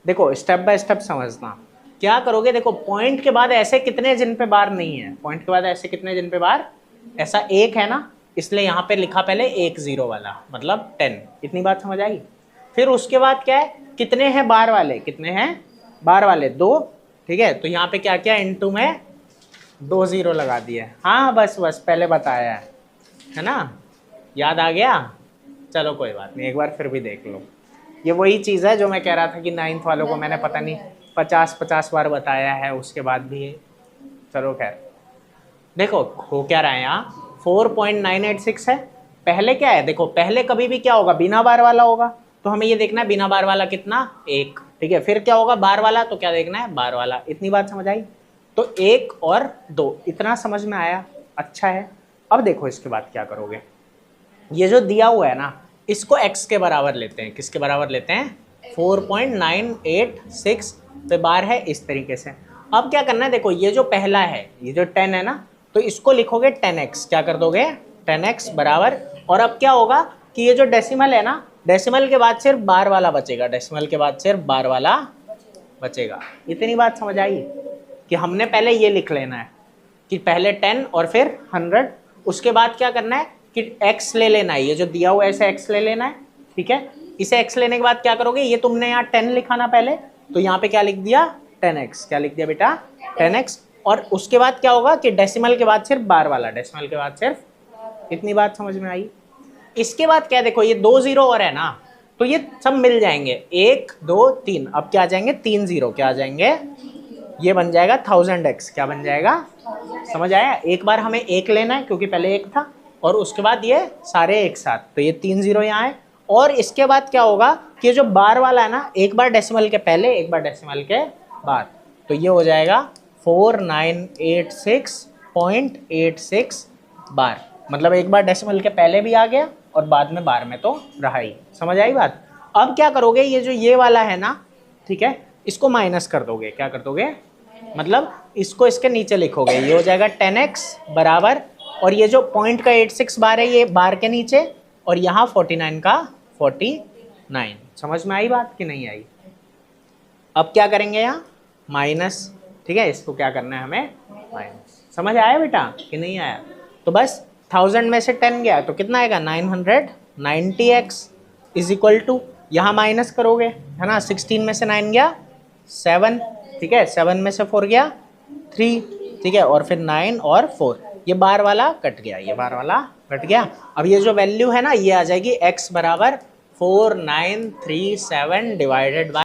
देखो step by step समझना। क्या करोगे, देखो पॉइंट के बाद ऐसे कितने जिन पे बार नहीं है, पॉइंट के बाद ऐसे कितने जिन पे बार, ऐसा एक है ना, इसलिए यहाँ पे लिखा पहले 1 0 वाला, मतलब 10। इतनी बात समझ आई। फिर उसके बाद क्या है, कितने हैं बार वाले, कितने हैं बार वाले, 2। ठीक है, तो यहाँ पे क्या किया, इनटू में 2 0 लगा दिए। हाँ बस पहले बताया है ना, याद आ गया। चलो कोई बात नहीं, एक बार फिर भी देख लो। ये वही चीज़ है जो मैं कह रहा था कि 9th वालों को मैंने पता नहीं 50 बार बताया है, उसके बाद भी। चलो खैर, देखो हो क्या रहा है यहाँ, 4.986 है। पहले क्या है, देखो पहले कभी भी क्या होगा, बिना बार वाला होगा, तो हमें ये देखना है बिना बार वाला कितना, 1। ठीक है, फिर क्या होगा बार वाला, तो क्या देखना है, बार वाला। इतनी बात समझ आई। तो 1 और 2 इतना समझ में आया, अच्छा है। अब देखो इसके बाद क्या करोगे, ये जो दिया हुआ है ना, इसको x के बराबर लेते हैं। किसके बराबर लेते हैं, 4.986 पे बार है, इस तरीके से। अब क्या करना है, देखो ये जो पहला है, ये जो 10 है ना, तो इसको लिखोगे 10x। क्या कर दोगे, 10x बराबर। और अब क्या होगा कि ये जो डेसिमल है ना, डेसिमल के बाद सिर्फ बार वाला बचेगा, डेसिमल के बाद सिर्फ बार वाला बचेगा। इतनी बात समझ आई कि हमने पहले ये लिख लेना है कि पहले 10 और फिर 100। उसके बाद क्या करना है कि x ले लेना है, ये जो दिया हुआ है इसे x ले लेना है। ठीक है, इसे x लेने के बाद क्या करोगे, ये तुमने यहाँ 10 लिखा ना पहले, तो यहाँ पे क्या लिख दिया, 10x। क्या लिख दिया बेटा, 10x। और उसके बाद क्या होगा कि डेसिमल के बाद सिर्फ बार वाला, डेसिमल के बाद सिर्फ। इतनी बात समझ में आई। इसके बाद क्या, देखो ये 2 0 और है ना, तो ये सब मिल जाएंगे, 1 2 3। अब क्या आ जाएंगे, 3 0 क्या आ जाएंगे, ये बन जाएगा 1000x। क्या बन जाएगा, समझ आया। एक बार हमें 1 लेना है क्योंकि पहले 1 था, और उसके बाद ये सारे एक साथ, तो ये 3 0 यहाँ है। और इसके बाद क्या होगा कि ये जो बार वाला है ना, एक बार डेसिमल के पहले एक बार डेसिमल के बाद, तो ये हो जाएगा 4986.86 बार। मतलब एक बार डेसिमल के पहले भी आ गया और बाद में बार में तो रहा ही। समझ आई बात। अब क्या करोगे, ये जो ये वाला है ना, ठीक है, इसको माइनस कर दोगे। क्या कर दोगे, मतलब इसको इसके नीचे लिखोगे, ये हो जाएगा 10x बराबर। और ये जो पॉइंट का 86 बार है, ये बार के नीचे, और यहाँ 49 का 49। समझ में आई बात कि नहीं आई। अब क्या करेंगे, यहाँ माइनस। ठीक है, इसको क्या करना है हमें, माइनस। समझ आया बेटा कि नहीं आया। तो बस 1000 में से 10 गया तो कितना आएगा, 990x इज इक्वल टू, यहाँ माइनस करोगे है ना, 16 में से 9 गया 7। ठीक है, 7 में से 4 गया 3। ठीक है, और फिर 9 और 4, ये बार वाला कट गया, ये बार वाला कट गया। अब ये जो वैल्यू है ना, ये आ जाएगी x बराबर 4937 डिवाइडेड बाय